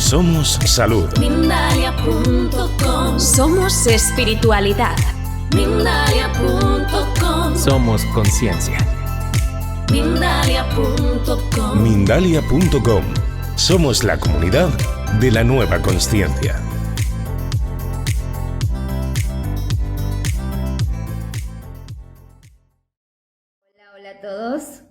Somos salud. Mindalia.com. Somos espiritualidad. Mindalia.com. Somos conciencia. Mindalia.com. Mindalia.com. Somos la comunidad de la nueva consciencia. Hola a todos.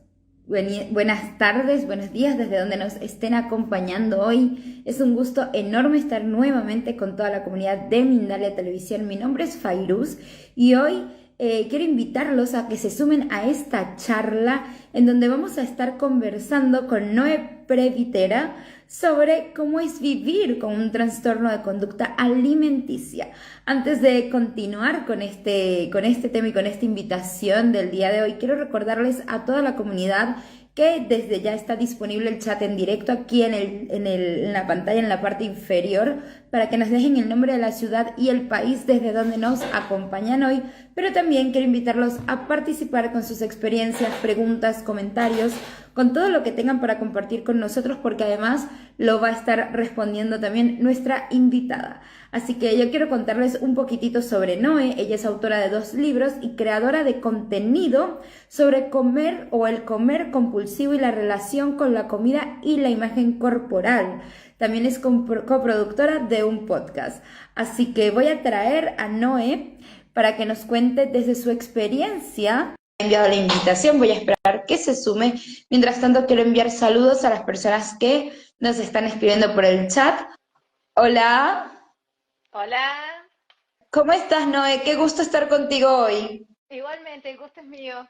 Buenas tardes, buenos días desde donde nos estén acompañando hoy. Es un gusto enorme estar nuevamente con toda la comunidad de Mindalia Televisión. Mi nombre es Fairuz y hoy quiero invitarlos a que se sumen a esta charla en donde vamos a estar conversando con Noé Previtera sobre cómo es vivir con un trastorno de conducta alimenticia. Antes de continuar con este tema y con esta invitación del día de hoy, quiero recordarles a toda la comunidad que desde ya está disponible el chat en directo aquí en la pantalla, en la parte inferior, para que nos dejen el nombre de la ciudad y el país desde donde nos acompañan hoy. Pero también quiero invitarlos a participar con sus experiencias, preguntas, comentarios, con todo lo que tengan para compartir con nosotros, porque además lo va a estar respondiendo también nuestra invitada. Así que yo quiero contarles un poquitito sobre Noé. Ella es autora de 2 libros y creadora de contenido sobre comer o el comer compulsivo y la relación con la comida y la imagen corporal. También es coproductora de un podcast. Así que voy a traer a Noé para que nos cuente desde su experiencia. He enviado la invitación, voy a esperar que se sume. Mientras tanto, quiero enviar saludos a las personas que nos están escribiendo por el chat. Hola. Hola, ¿Cómo estás, Noé? Qué gusto estar contigo hoy. igualmente, el gusto es mío.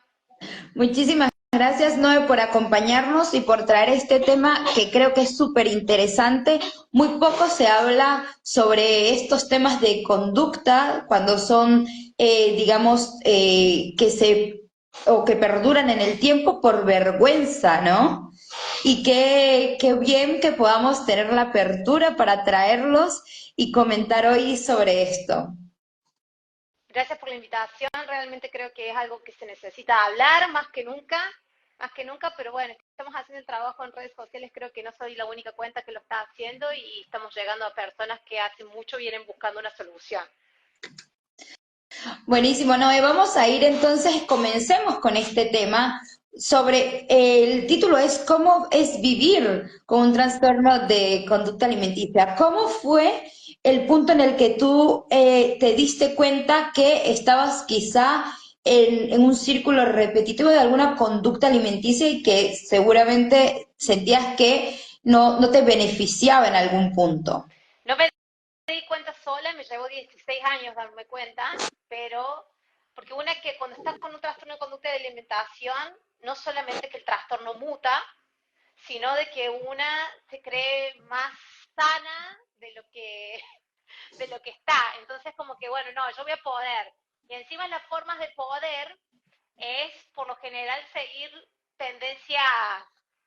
Muchísimas gracias, Noé, por acompañarnos y por traer este tema que creo que es súper interesante. Muy poco se habla sobre estos temas de conducta cuando son, que perduran en el tiempo por vergüenza, ¿no? Y qué bien que podamos tener la apertura para traerlos y comentar hoy sobre esto. Gracias por la invitación, realmente creo que es algo que se necesita hablar más que nunca, pero bueno, estamos haciendo el trabajo en redes sociales, creo que no soy la única cuenta que lo está haciendo y estamos llegando a personas que hace mucho vienen buscando una solución. Buenísimo, Noé. Vamos a ir entonces, comencemos con este tema el título es ¿Cómo es vivir con un trastorno de conducta alimenticia? ¿Cómo fue el punto en el que tú te diste cuenta que estabas quizá en un círculo repetitivo de alguna conducta alimenticia y que seguramente sentías que no te beneficiaba en algún punto? No me di cuenta sola, me llevó 16 años darme cuenta, pero porque una que cuando estás con un trastorno de conducta de alimentación, no solamente que el trastorno muta, sino de que una se cree más sana de lo que está. Entonces como que, bueno, no, yo voy a poder. Y encima las formas de poder es, por lo general, seguir tendencias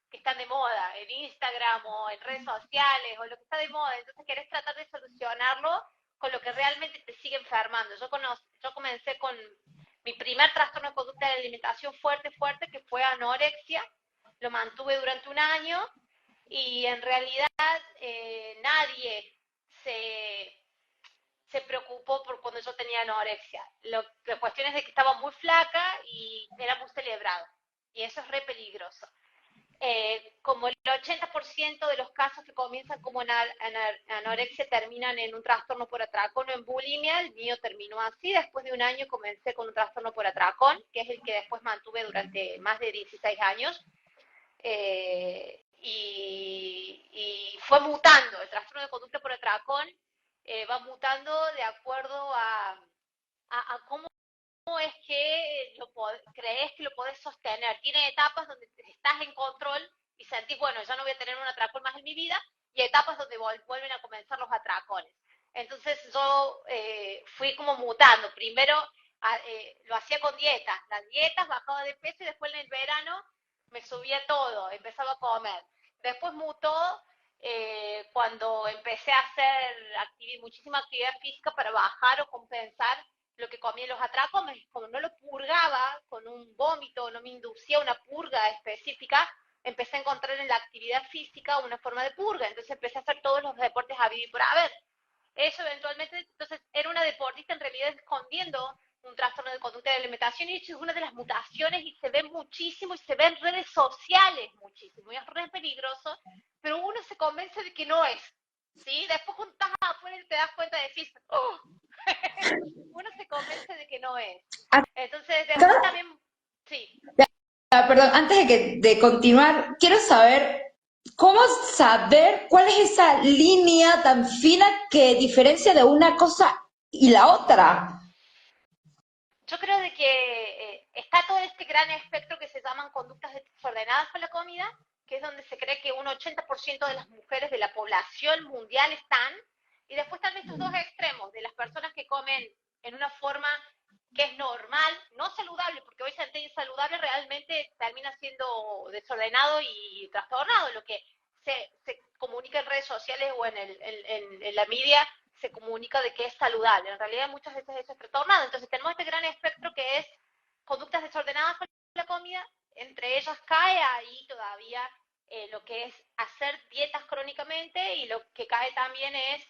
que están de moda, en Instagram o en redes sociales, o lo que está de moda. Entonces querés tratar de solucionarlo con lo que realmente te sigue enfermando. Yo comencé con mi primer trastorno de conducta de alimentación fuerte, que fue anorexia. Lo mantuve durante un año y en realidad nadie se preocupó por cuando yo tenía anorexia. La cuestión es de que estaba muy flaca y era muy celebrado. Y eso es re peligroso. Como el 80% de los casos que comienzan como anorexia terminan en un trastorno por atracón o en bulimia, el mío terminó así. Después de un año comencé con un trastorno por atracón, que es el que después mantuve durante más de 16 años. Y fue mutando. El trastorno de conducta por atracón va mutando de acuerdo a cómo es que crees que lo podés sostener. Tiene etapas donde estás en control y sentís, bueno, ya no voy a tener un atracón más en mi vida, y etapas donde vuelven a comenzar los atracones. Entonces yo fui como mutando. Primero lo hacía con dietas. Las dietas, bajaba de peso y después en el verano me subía todo, empezaba a comer. Después mutó cuando empecé a hacer muchísima actividad física para bajar o compensar lo que comía en los atracones. Como no lo purgaba con un vómito, no me inducía una purga específica, empecé a encontrar en la actividad física una forma de purga, entonces empecé a hacer todos los deportes habidos y por haber. Eso eventualmente, entonces era una deportista en realidad escondiendo un trastorno de conducta de alimentación y eso es una de las mutaciones y se ve muchísimo y se ve en redes sociales muchísimo y es re peligroso, pero uno se convence de que no es, ¿sí? Después cuando estás afuera y te das cuenta y decís, ¡oh! Uno se convence de que no es. Entonces después Acá, también, sí. perdón, antes de continuar, quiero saber cómo saber cuál es esa línea tan fina que diferencia de una cosa y la otra. Yo creo de que está todo este gran espectro que se llaman conductas desordenadas con la comida, que es donde se cree que un 80% de las mujeres de la población mundial están, y después están estos dos extremos, de las personas que comen en una forma que es normal, no saludable, porque hoy se entiende saludable realmente termina siendo desordenado y trastornado, lo que se comunica en redes sociales o en la media se comunica de que es saludable. En realidad muchas veces eso es trastornado. Entonces tenemos este gran espectro que es conductas desordenadas con la comida, entre ellas cae ahí todavía lo que es hacer dietas crónicamente y lo que cae también es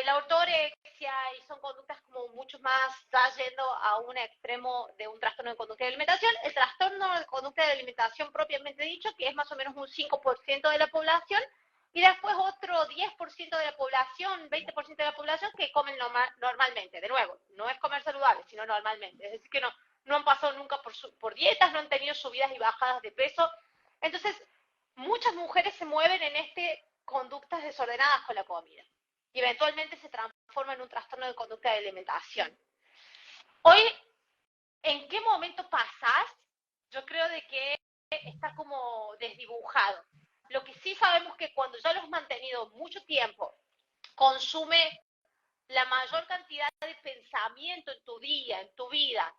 la ortorexia y son conductas como mucho más, está yendo a un extremo de un trastorno de conducta de alimentación. El trastorno de conducta de alimentación propiamente dicho, que es más o menos un 5% de la población, y después otro 10% de la población, 20% de la población que comen normalmente. De nuevo, no es comer saludable, sino normalmente. Es decir, que no han pasado nunca por dietas, no han tenido subidas y bajadas de peso. Entonces, muchas mujeres se mueven en conductas desordenadas con la comida y eventualmente se transforma en un trastorno de conducta de alimentación. Hoy, ¿en qué momento pasás? Yo creo de que está como desdibujado. Lo que sí sabemos que cuando ya lo has mantenido mucho tiempo, consume la mayor cantidad de pensamiento en tu día, en tu vida,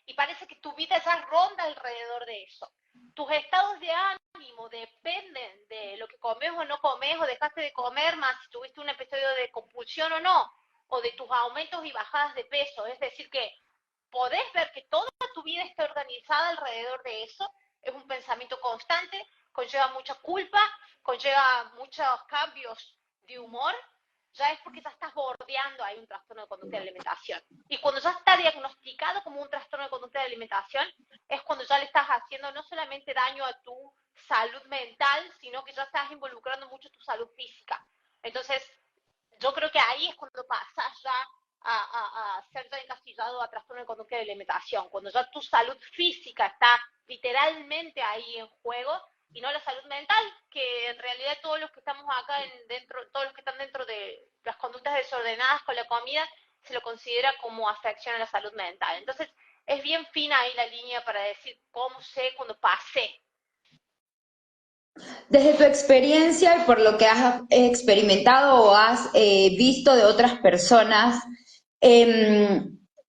y parece que tu vida ya ronda alrededor de eso. Tus estados de ánimo dependen de lo que comes o no comes, o dejaste de comer más si tuviste un episodio de compulsión o no, o de tus aumentos y bajadas de peso. Es decir, que podés ver que toda tu vida está organizada alrededor de eso, es un pensamiento constante, conlleva mucha culpa, conlleva muchos cambios de humor, ya es porque ya estás bordeando ahí un trastorno de conducta de alimentación. Y cuando ya está diagnosticado como un trastorno de conducta de alimentación, es cuando ya le estás haciendo no solamente daño a tu salud mental, sino que ya estás involucrando mucho tu salud física. Entonces, yo creo que ahí es cuando pasas ya a ser ya encasillado a trastorno de conducta de alimentación, cuando ya tu salud física está literalmente ahí en juego y no la salud mental, que en realidad todos los que estamos acá dentro, todos los que están dentro de las conductas desordenadas con la comida, se lo considera como afección a la salud mental. Entonces, es bien fina ahí la línea para decir cómo sé cuando pasé. Desde tu experiencia y por lo que has experimentado o has visto de otras personas,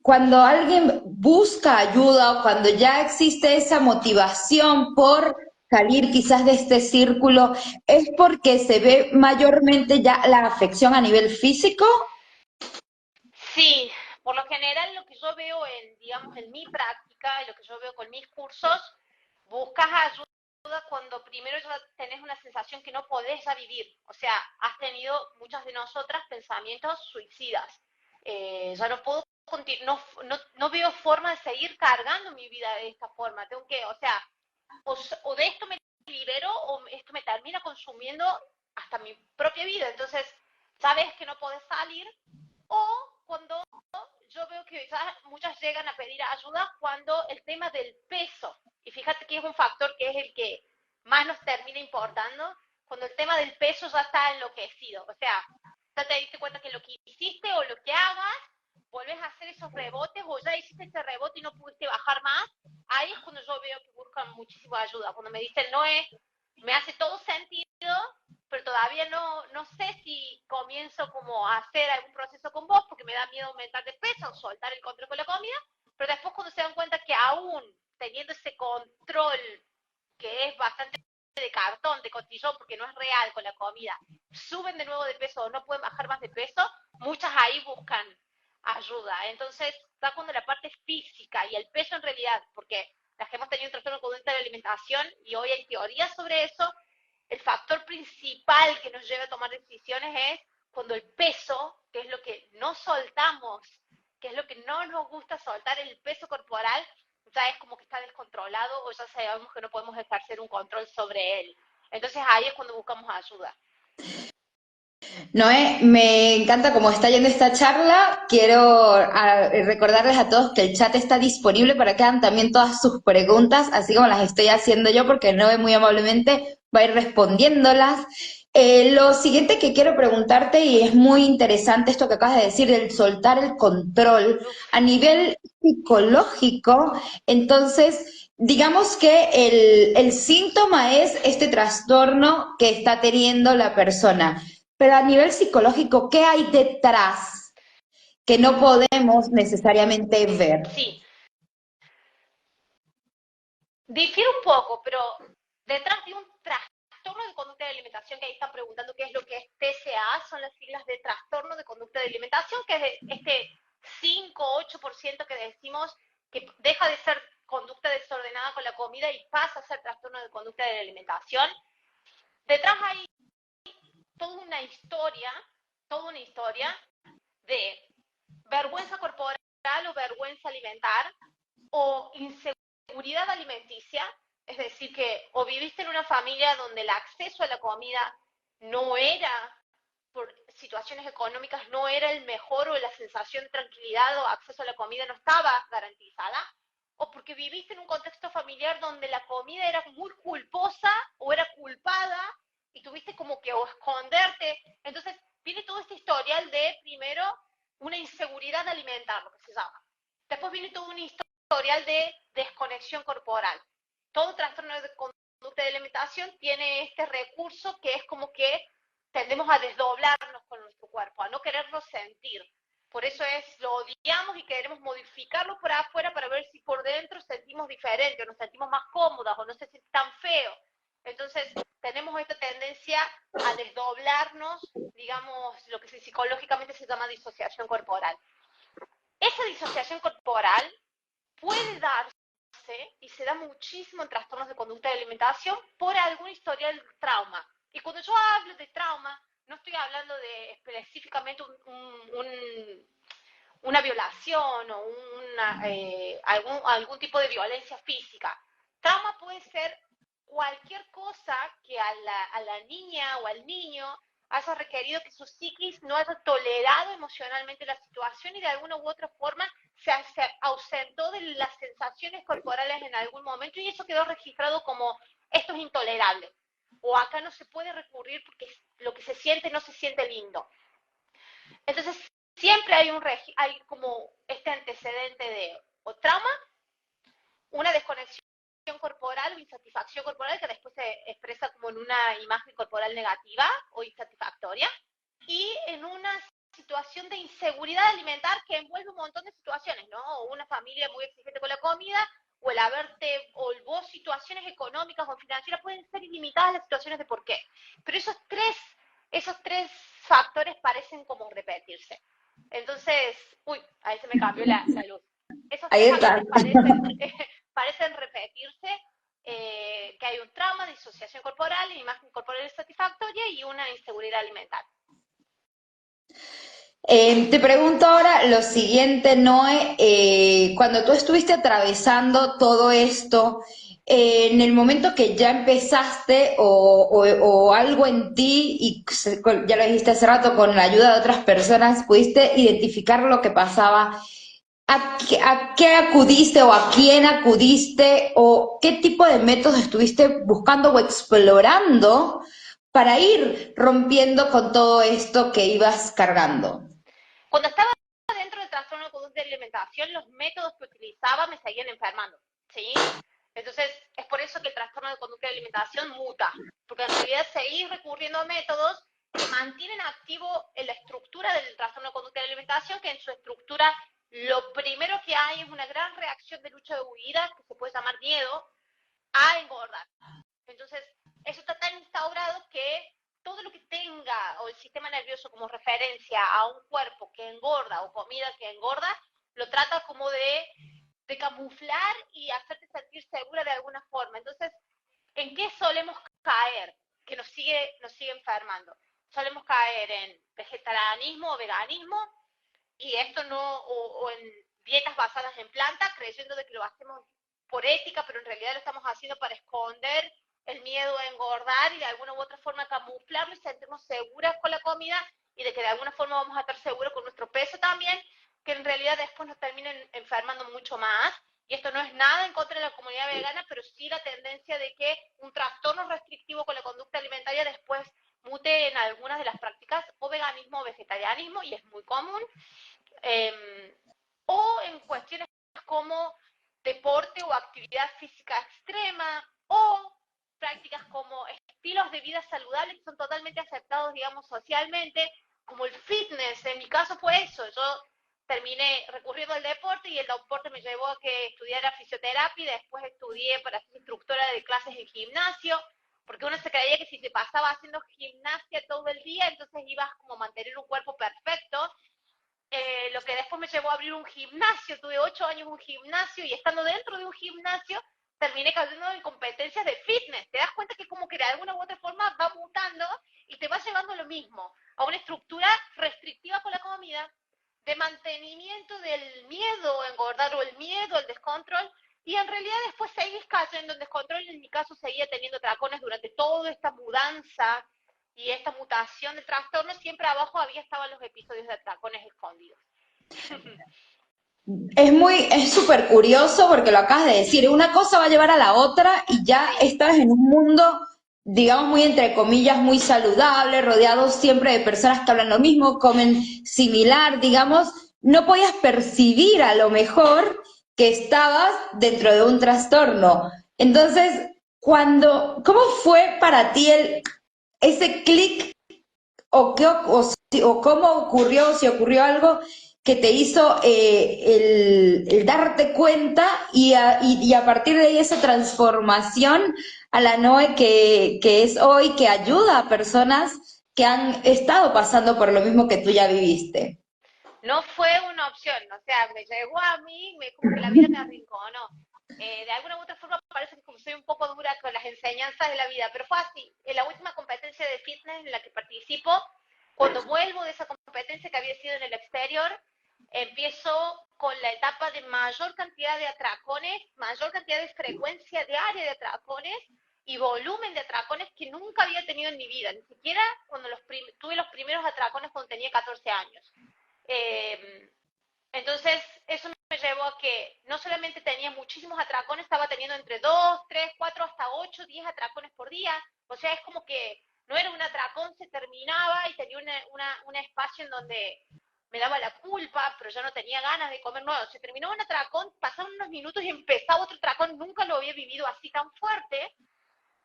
cuando alguien busca ayuda o cuando ya existe esa motivación por salir quizás de este círculo, ¿es porque se ve mayormente ya la afección a nivel físico? Sí, por lo general lo que yo veo en, digamos, en mi práctica y lo que yo veo con mis cursos, buscas ayuda cuando primero ya tenés una sensación que no podés ya vivir. O sea, has tenido muchas de nosotras pensamientos suicidas. Ya no puedo no veo forma de seguir cargando mi vida de esta forma. Tengo que, o sea, o de esto me libero o esto me termina consumiendo hasta mi propia vida. Entonces, sabes que no podés salir o cuando yo veo que ya muchas llegan a pedir ayuda cuando el tema del peso, y fíjate que es un factor que es el que más nos termina importando, cuando el tema del peso ya está enloquecido, o sea, ya te diste cuenta que lo que hiciste o lo que hagas, volvés a hacer esos rebotes o ya hiciste ese rebote y no pudiste bajar más, ahí es cuando yo veo que buscan muchísima ayuda, cuando me dicen, no es, me hace todo sentido, pero todavía no sé si comienzo como a hacer algún proceso con vos porque me da miedo aumentar de peso o soltar el control con la comida, pero después cuando se dan cuenta que aún teniendo ese control que es bastante de cartón, de cotillón, porque no es real con la comida, suben de nuevo de peso o no pueden bajar más de peso, muchas ahí buscan ayuda. Entonces está cuando la parte física y el peso en realidad, porque las que hemos tenido un trastorno de conducta de alimentación, y hoy hay teorías sobre eso, el factor principal que nos lleva a tomar decisiones es cuando el peso, que es lo que no soltamos, que es lo que no nos gusta soltar, el peso corporal, ya es como que está descontrolado o ya sabemos que no podemos ejercer un control sobre él. Entonces ahí es cuando buscamos ayuda. Noé, me encanta cómo está yendo esta charla. Quiero recordarles a todos que el chat está disponible para que hagan también todas sus preguntas, así como las estoy haciendo yo, porque Noé muy amablemente va a ir respondiéndolas. Lo siguiente que quiero preguntarte, y es muy interesante esto que acabas de decir, del soltar el control a nivel psicológico, entonces, digamos que el síntoma es este trastorno que está teniendo la persona. Pero a nivel psicológico, ¿qué hay detrás que no podemos necesariamente ver? Sí, difiere un poco, pero detrás de un trastorno de conducta de alimentación, que ahí están preguntando qué es lo que es TCA, son las siglas de trastorno de conducta de alimentación, que es este 5-8% que decimos que deja de ser conducta desordenada con la comida y pasa a ser trastorno de conducta de la alimentación. Detrás hay toda una historia de vergüenza corporal o vergüenza alimentar o inseguridad alimenticia, es decir, que o viviste en una familia donde el acceso a la comida no era, por situaciones económicas, no era el mejor, o la sensación de tranquilidad o acceso a la comida no estaba garantizada, o porque viviste en un contexto familiar donde la comida era muy culposa o era culpada y tuviste como que o esconderte. Entonces viene todo este historial de, primero, una inseguridad alimentar, lo que se llama. Después viene todo un historial de desconexión corporal. Todo trastorno de conducta de alimentación tiene este recurso que es como que tendemos a desdoblarnos con nuestro cuerpo, a no quererlo sentir. Por eso lo odiamos y queremos modificarlo por afuera para ver si por dentro sentimos diferente, o nos sentimos más cómodas, o no se siente tan feo. Entonces, tenemos esta tendencia a desdoblarnos, digamos, lo que psicológicamente se llama disociación corporal. Esa disociación corporal puede darse, y se da muchísimo en trastornos de conducta de alimentación, por algún historial de trauma. Y cuando yo hablo de trauma, no estoy hablando de específicamente una violación o algún tipo de violencia física. Trauma puede ser cualquier cosa que a la niña o al niño haya requerido que su psiquis no haya tolerado emocionalmente la situación y de alguna u otra forma se ausentó de las sensaciones corporales en algún momento, y eso quedó registrado como esto es intolerable, o acá no se puede recurrir porque lo que se siente no se siente lindo. Entonces siempre hay como este antecedente de o trauma, una desconexión corporal o insatisfacción corporal que después se expresa como en una imagen corporal negativa o insatisfactoria, y en una situación de inseguridad alimentar que envuelve un montón de situaciones, ¿no? O una familia muy exigente con la comida, o el vos situaciones económicas o financieras, pueden ser ilimitadas las situaciones de por qué. Pero esos tres factores parecen como repetirse. Entonces, ahí se me cambió la luz. Esos Ahí tres está. factores parecen repetirse, que hay un trauma, disociación corporal, imagen corporal insatisfactoria y una inseguridad alimentaria. Te pregunto ahora lo siguiente, Noé, cuando tú estuviste atravesando todo esto, en el momento que ya empezaste o algo en ti, y ya lo dijiste hace rato, con la ayuda de otras personas, pudiste identificar lo que pasaba. ¿A qué acudiste o a quién acudiste o qué tipo de métodos estuviste buscando o explorando para ir rompiendo con todo esto que ibas cargando? Cuando estaba dentro del trastorno de conducta de alimentación, los métodos que utilizaba me seguían enfermando, ¿sí? Entonces, es por eso que el trastorno de conducta de alimentación muta, porque en realidad seguís recurriendo a métodos que mantienen activo en la estructura del trastorno de conducta de alimentación, que en su estructura lo primero que hay es una gran reacción de lucha de huida, que se puede llamar miedo, a engordar. Entonces, eso está tan instaurado que todo lo que tenga o el sistema nervioso como referencia a un cuerpo que engorda o comida que engorda, lo trata como de de camuflar y hacerte sentir segura de alguna forma. Entonces, ¿en qué solemos caer que nos sigue enfermando? Solemos caer en vegetarianismo o veganismo, y esto no, o en dietas basadas en plantas, creyendo de que lo hacemos por ética, pero en realidad lo estamos haciendo para esconder el miedo a engordar y de alguna u otra forma camuflarlo y sentirnos seguras con la comida, y de que de alguna forma vamos a estar seguros con nuestro peso también, que en realidad después nos terminen enfermando mucho más. Y esto no es nada en contra de la comunidad vegana, pero sí la tendencia de que un trastorno restrictivo con la conducta alimentaria después mute en algunas de las prácticas o veganismo o vegetarianismo, y es muy común. O en cuestiones como deporte o actividad física extrema, o prácticas como estilos de vida saludables que son totalmente aceptados, digamos, socialmente, como el fitness. En mi caso fue eso. Yo terminé recurriendo al deporte y el deporte me llevó a que estudiara fisioterapia y después estudié para ser instructora de clases de gimnasio, porque uno se creía que si se pasaba haciendo gimnasia todo el día, entonces ibas como a mantener un cuerpo perfecto. Lo que después me llevó a abrir un gimnasio. Tuve 8 años en un gimnasio, y estando dentro de un gimnasio terminé cayendo en competencias de fitness. Te das cuenta que como que de alguna u otra forma va mutando y te va llevando a lo mismo, a una estructura restrictiva con la comida, de mantenimiento del miedo a engordar o el miedo al descontrol, y en realidad después seguís cayendo en descontrol. En mi caso seguía teniendo tracones durante toda esta mudanza y esta mutación de trastorno. Siempre abajo estaban los episodios de atracones escondidos. Es súper curioso porque lo acabas de decir, una cosa va a llevar a la otra y ya Sí. estás en un mundo, digamos, muy entre comillas, muy saludable, rodeado siempre de personas que hablan lo mismo, comen similar, digamos, no podías percibir a lo mejor que estabas dentro de un trastorno. Entonces, ¿cómo fue para ti ese clic o cómo ocurrió, si ocurrió algo que te hizo el darte cuenta y a partir de ahí esa transformación a la Noe que es hoy, que ayuda a personas que han estado pasando por lo mismo que tú ya viviste? No fue una opción, o sea, me llegó a mí, como que la vida me arrinconó. De alguna u otra forma parece que como soy un poco dura con las enseñanzas de la vida, pero fue así. En la última competencia de fitness en la que participo, cuando vuelvo de esa competencia que había sido en el exterior, empiezo con la etapa de mayor cantidad de atracones, mayor cantidad de frecuencia diaria de atracones y volumen de atracones que nunca había tenido en mi vida, ni siquiera cuando tuve los primeros atracones cuando tenía 14 años. Entonces, eso me llevó a que no solamente tenía muchísimos atracones, estaba teniendo entre 2, 3, 4, hasta 8, 10 atracones por día. O sea, es como que no era un atracón, se terminaba y tenía un espacio en donde me daba la culpa, pero ya no tenía ganas de comer nuevo. Se terminó un atracón, pasaron unos minutos y empezaba otro atracón. Nunca lo había vivido así tan fuerte.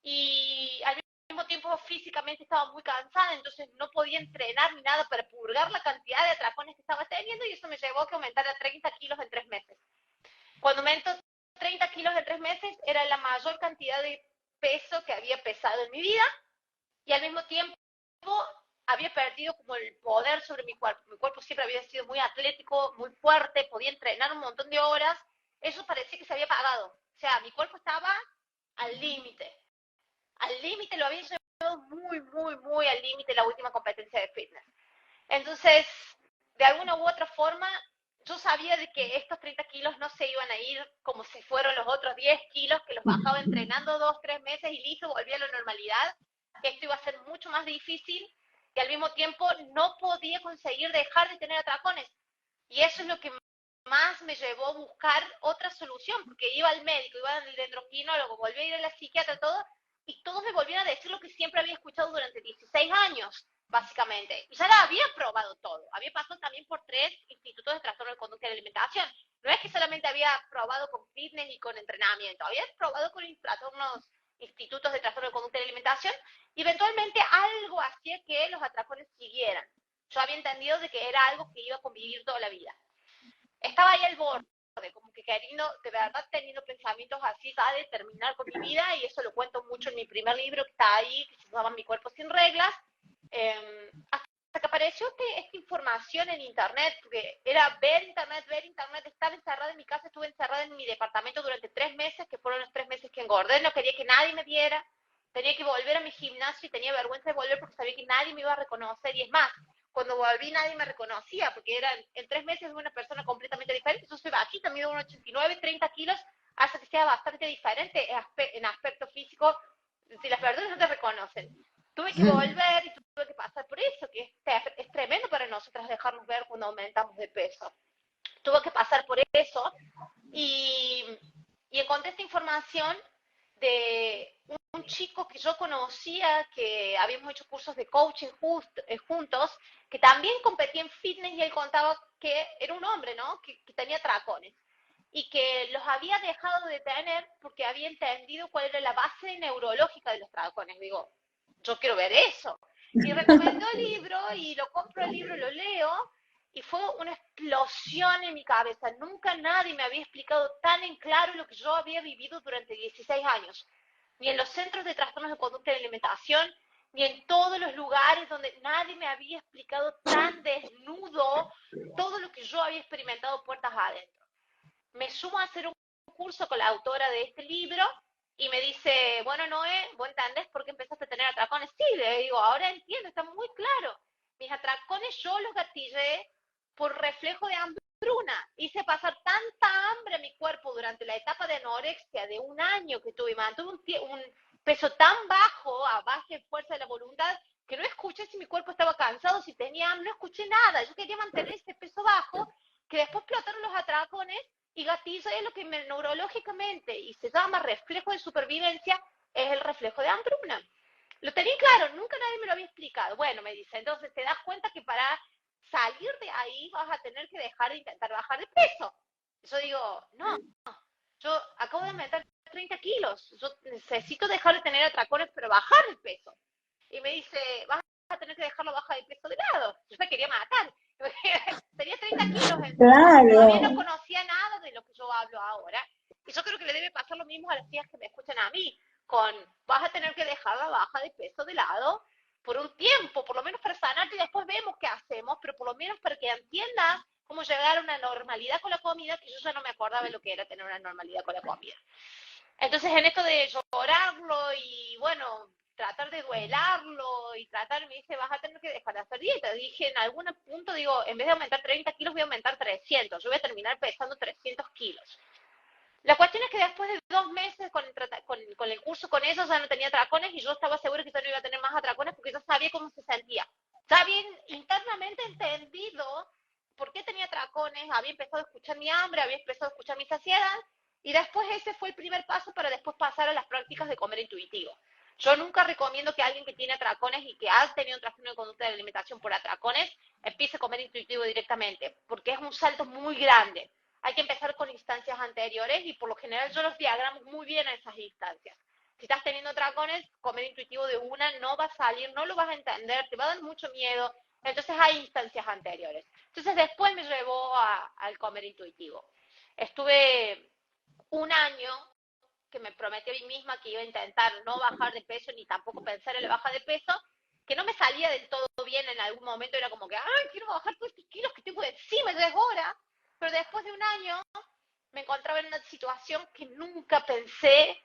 Y al mismo tiempo físicamente estaba muy cansada, entonces no podía entrenar ni nada para purgar la cantidad de atracones que estaba teniendo, y eso me llevó a que aumentara 30 kilos en 3 meses. Cuando aumentó 30 kilos en 3 meses, era la mayor cantidad de peso que había pesado en mi vida, y al mismo tiempo había perdido como el poder sobre mi cuerpo. Mi cuerpo siempre había sido muy atlético, muy fuerte, podía entrenar un montón de horas. Eso parecía que se había apagado. O sea, mi cuerpo estaba al límite. Al límite, lo había llevado muy, muy, muy al límite la última competencia de fitness. Entonces, de alguna u otra forma, yo sabía de que estos 30 kilos no se iban a ir como se fueron los otros 10 kilos, que los bajaba entrenando 2, 3 meses y listo, volvía a la normalidad, que esto iba a ser mucho más difícil, y al mismo tiempo no podía conseguir dejar de tener atracones. Y eso es lo que más me llevó a buscar otra solución, porque iba al médico, iba al endocrinólogo, volví a ir a la psiquiatra, todo, y todos me volvieron a decir lo que siempre había escuchado durante 16 años, básicamente. Y ya la había probado todo. Había pasado también por 3 institutos de trastorno de conducta y de alimentación. No es que solamente había probado con fitness y con entrenamiento, había probado con institutos de trastorno de conducta y de alimentación, y eventualmente algo hacía que los atracones siguieran. Yo había entendido de que era algo que iba a convivir toda la vida. Estaba ahí al borde, como que queriendo, de verdad teniendo pensamientos así, de terminar con mi vida, y eso lo cuento mucho en mi primer libro que está ahí, que se llama Mi cuerpo sin reglas, hasta hasta que apareció esta información en internet, porque era ver internet, estar encerrada en mi casa, estuve encerrada en mi departamento durante 3 meses, que fueron los 3 meses que engordé, no quería que nadie me viera, tenía que volver a mi gimnasio y tenía vergüenza de volver porque sabía que nadie me iba a reconocer, y es más, cuando volví nadie me reconocía, porque en 3 meses una persona completamente diferente. Yo soy bajita, mido 1,89, 30 kilos, hace que sea bastante diferente en aspecto físico, si las personas no te reconocen. Tuve que volver y tuve que pasar por eso, que es tremendo para nosotras dejarnos ver cuando aumentamos de peso. Tuve que pasar por eso y encontré esta información de un chico que yo conocía, que habíamos hecho cursos de coaching juntos, que también competía en fitness, y él contaba que era un hombre, ¿no? Que tenía tracones y que los había dejado de tener porque había entendido cuál era la base neurológica de los tracones. Digo, yo quiero ver eso. Y recomendó el libro y lo compro el libro, lo leo, y fue una explosión en mi cabeza. Nunca nadie me había explicado tan en claro lo que yo había vivido durante 16 años. Ni en los centros de trastornos de conducta y de alimentación, ni en todos los lugares donde nadie me había explicado tan desnudo todo lo que yo había experimentado puertas adentro. Me sumo a hacer un curso con la autora de este libro y me dice, bueno, Noé, ¿vos entendés por qué empezaste a tener atracones? Sí, le digo, ahora entiendo, está muy claro. Mis atracones yo los gatillé por reflejo de hambruna. Hice pasar tanta hambre a mi cuerpo durante la etapa de anorexia de un año que tuve, mantuve un peso tan bajo, a base de fuerza de la voluntad, que no escuché si mi cuerpo estaba cansado, si tenía hambre, no escuché nada. Yo quería mantener ese peso bajo, que después explotaron los atracones, y gatilla es lo que neurológicamente, y se llama reflejo de supervivencia, es el reflejo de hambruna. Lo tenía claro, nunca nadie me lo había explicado. Bueno, me dice, entonces te das cuenta que para salir de ahí vas a tener que dejar de intentar bajar de peso. Yo digo, no, yo acabo de aumentar 30 kilos, yo necesito dejar de tener atracones, pero bajar el peso. Y me dice, vas a tener que dejarlo baja de peso de lado. Yo me quería matar. Tenía 30 kilos encima. Claro. Todavía no conocía nada de lo que yo hablo ahora. Y yo creo que le debe pasar lo mismo a las tías que me escuchan a mí, con vas a tener que dejar la baja de peso de lado por un tiempo, por lo menos para sanarte, y después vemos qué hacemos, pero por lo menos para que entiendas cómo llegar a una normalidad con la comida, que yo ya no me acordaba de lo que era tener una normalidad con la comida. Entonces, en esto de llorarlo y, bueno, tratar de duelarlo y me dice, vas a tener que dejar de hacer dieta. Dije, en algún punto, digo, en vez de aumentar 30 kilos, voy a aumentar 300. Yo voy a terminar pesando 300 kilos. La cuestión es que después de 2 meses con el curso con ellos ya no tenía atracones, y yo estaba segura que ya no iba a tener más atracones porque yo sabía cómo se sentía. Ya había internamente entendido por qué tenía atracones, había empezado a escuchar mi hambre, había empezado a escuchar mi saciedad, y después ese fue el primer paso para después pasar a las prácticas de comer intuitivo. Yo nunca recomiendo que alguien que tiene atracones y que ha tenido un trastorno de conducta de alimentación por atracones empiece a comer intuitivo directamente, porque es un salto muy grande. Hay que empezar con instancias anteriores, y por lo general yo los diagramo muy bien a esas instancias. Si estás teniendo atracones, comer intuitivo de una no va a salir, no lo vas a entender, te va a dar mucho miedo. Entonces hay instancias anteriores. Entonces después me llevó al comer intuitivo. Estuve un año que me prometí a mí misma que iba a intentar no bajar de peso ni tampoco pensar en la baja de peso, que no me salía del todo bien. En algún momento era como que, ay, quiero bajar todos estos kilos que tengo encima, ya es hora. Pero después de un año me encontraba en una situación que nunca pensé,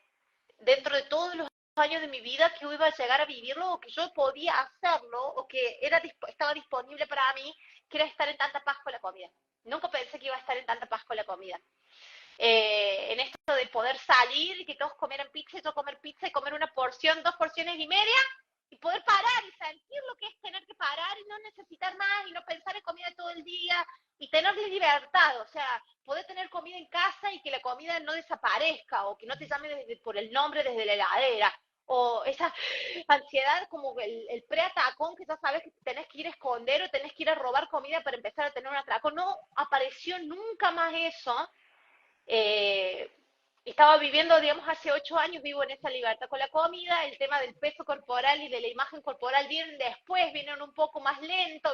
dentro de todos los años de mi vida, que iba a llegar a vivirlo, o que yo podía hacerlo, o que estaba disponible para mí, que era estar en tanta paz con la comida. Nunca pensé que iba a estar en tanta paz con la comida. En esto de poder salir y que todos comieran pizza, y yo comer pizza y comer una porción, 2 porciones y media, y poder parar y sentir lo que es tener que parar y no necesitar más y no pensar en comida todo el día y tener libertad. O sea, poder tener comida en casa y que la comida no desaparezca, o que no te llame por el nombre desde la heladera, o esa ansiedad como el preatacón, que ya sabes que tenés que ir a esconder o tenés que ir a robar comida para empezar a tener un atraco. No apareció nunca más eso. Estaba viviendo, digamos, hace 8 años, vivo en esa libertad con la comida. El tema del peso corporal y de la imagen corporal vienen después, vienen un poco más lento,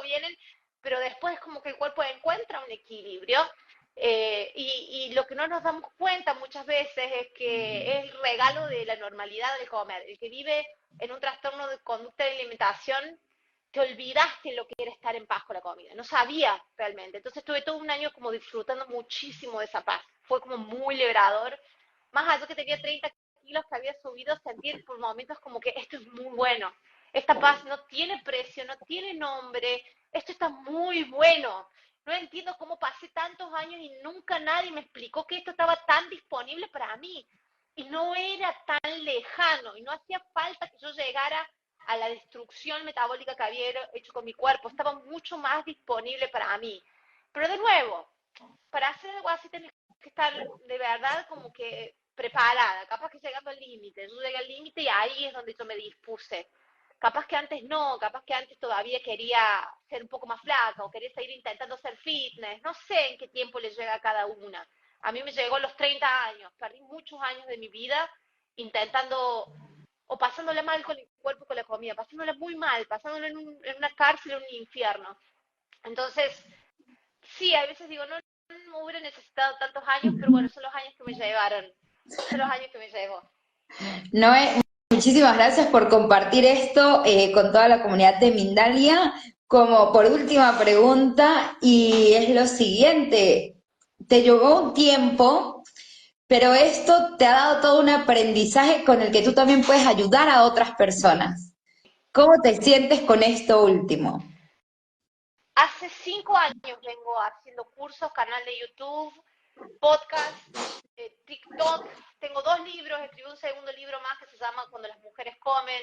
pero después como que el cuerpo encuentra un equilibrio. Y lo que no nos damos cuenta muchas veces es que es el regalo de la normalidad del comer. El que vive en un trastorno de conducta de alimentación te olvidaste lo que era estar en paz con la comida, no sabía realmente. Entonces estuve todo un año como disfrutando muchísimo de esa paz. Fue como muy liberador. Más allá que tenía 30 kilos que había subido, sentir por momentos como que esto es muy bueno. Esta paz no tiene precio, no tiene nombre, esto está muy bueno. No entiendo cómo pasé tantos años y nunca nadie me explicó que esto estaba tan disponible para mí. Y no era tan lejano, y no hacía falta que yo llegara a la destrucción metabólica que había hecho con mi cuerpo, estaba mucho más disponible para mí. Pero de nuevo, para hacer algo así tenés que estar de verdad como que preparada, capaz que llegando al límite, yo llegué al límite y ahí es donde yo me dispuse. Capaz que antes no, capaz que antes todavía quería ser un poco más flaca o quería seguir intentando hacer fitness, no sé en qué tiempo le llega a cada una. A mí me llegó a los 30 años, perdí muchos años de mi vida intentando o pasándola mal con el cuerpo, con la comida, pasándola muy mal, pasándola en una cárcel, en un infierno. Entonces, sí, a veces digo, no, no hubiera necesitado tantos años, pero bueno, son los años que me llevaron, son los años que me llevó. Noé, muchísimas gracias por compartir esto con toda la comunidad de Mindalia. Como por última pregunta, y es lo siguiente, te llevó un tiempo, pero esto te ha dado todo un aprendizaje con el que tú también puedes ayudar a otras personas. ¿Cómo te sientes con esto último? Hace 5 años vengo haciendo cursos, canal de YouTube, podcast, TikTok. Tengo 2 libros, escribí un segundo libro más que se llama Cuando las mujeres comen,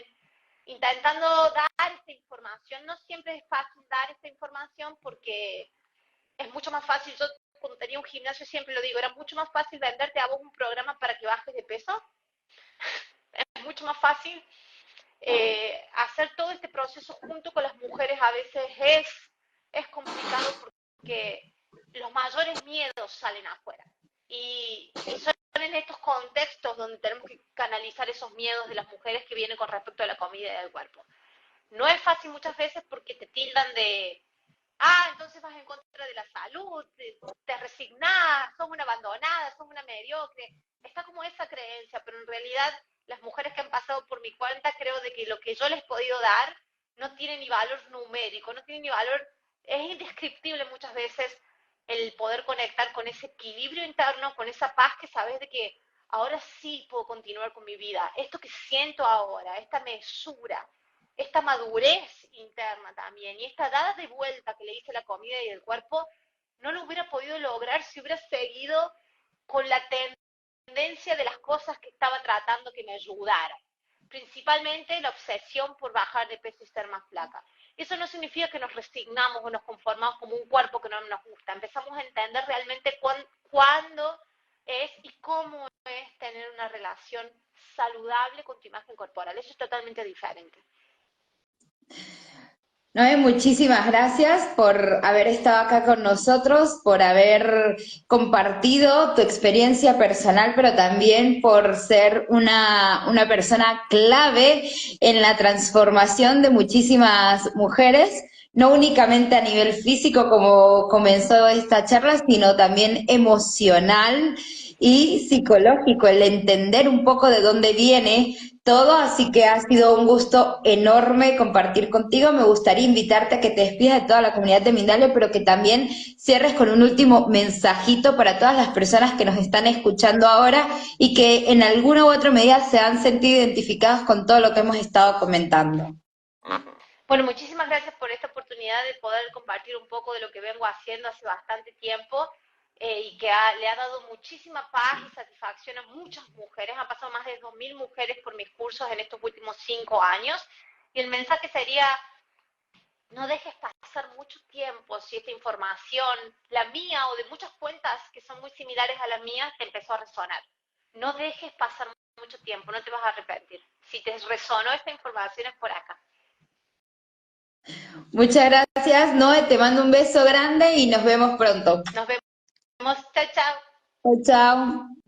intentando dar esta información. No siempre es fácil dar esta información porque es mucho más fácil. Yo cuando tenía un gimnasio siempre lo digo, era mucho más fácil venderte a vos un programa para que bajes de peso. Es mucho más fácil hacer todo este proceso junto con las mujeres a veces es complicado porque los mayores miedos salen afuera. Y son en estos contextos donde tenemos que canalizar esos miedos de las mujeres que vienen con respecto a la comida y al cuerpo. No es fácil muchas veces porque te tildan de, entonces vas en contra de la salud, te resignás, sos una abandonada, sos una mediocre. Está como esa creencia, pero en realidad las mujeres que han pasado por mi cuenta creo de que lo que yo les he podido dar no tiene ni valor numérico, no tiene ni valor, es indescriptible muchas veces el poder conectar con ese equilibrio interno, con esa paz que sabes de que ahora sí puedo continuar con mi vida. Esto que siento ahora, esta mesura, esta madurez interna también y esta dada de vuelta que le hice a la comida y el cuerpo, no lo hubiera podido lograr si hubiera seguido con la tendencia de las cosas que estaba tratando que me ayudaran. Principalmente la obsesión por bajar de peso y ser más flaca. Eso no significa que nos resignamos o nos conformamos como un cuerpo que no nos gusta. Empezamos a entender realmente cuándo es y cómo es tener una relación saludable con tu imagen corporal. Eso es totalmente diferente. Noé, muchísimas gracias por haber estado acá con nosotros, por haber compartido tu experiencia personal, pero también por ser una persona clave en la transformación de muchísimas mujeres, no únicamente a nivel físico como comenzó esta charla, sino también emocional y psicológico, el entender un poco de dónde viene todo, así que ha sido un gusto enorme compartir contigo. Me gustaría invitarte a que te despidas de toda la comunidad de Mindalia, pero que también cierres con un último mensajito para todas las personas que nos están escuchando ahora y que en alguna u otra medida se han sentido identificados con todo lo que hemos estado comentando. Bueno, muchísimas gracias por esta oportunidad de poder compartir un poco de lo que vengo haciendo hace bastante tiempo y que le ha dado muchísima paz y satisfacción a muchas mujeres. Han pasado más de 2000 mujeres por mis cursos en estos últimos 5 años. Y el mensaje sería, no dejes pasar mucho tiempo si esta información, la mía o de muchas cuentas que son muy similares a la mía, te empezó a resonar. No dejes pasar mucho tiempo, no te vas a arrepentir. Si te resonó esta información es por acá. Muchas gracias, Noé, te mando un beso grande y nos vemos pronto. Nos vemos. Chao, chao. Chao, chao.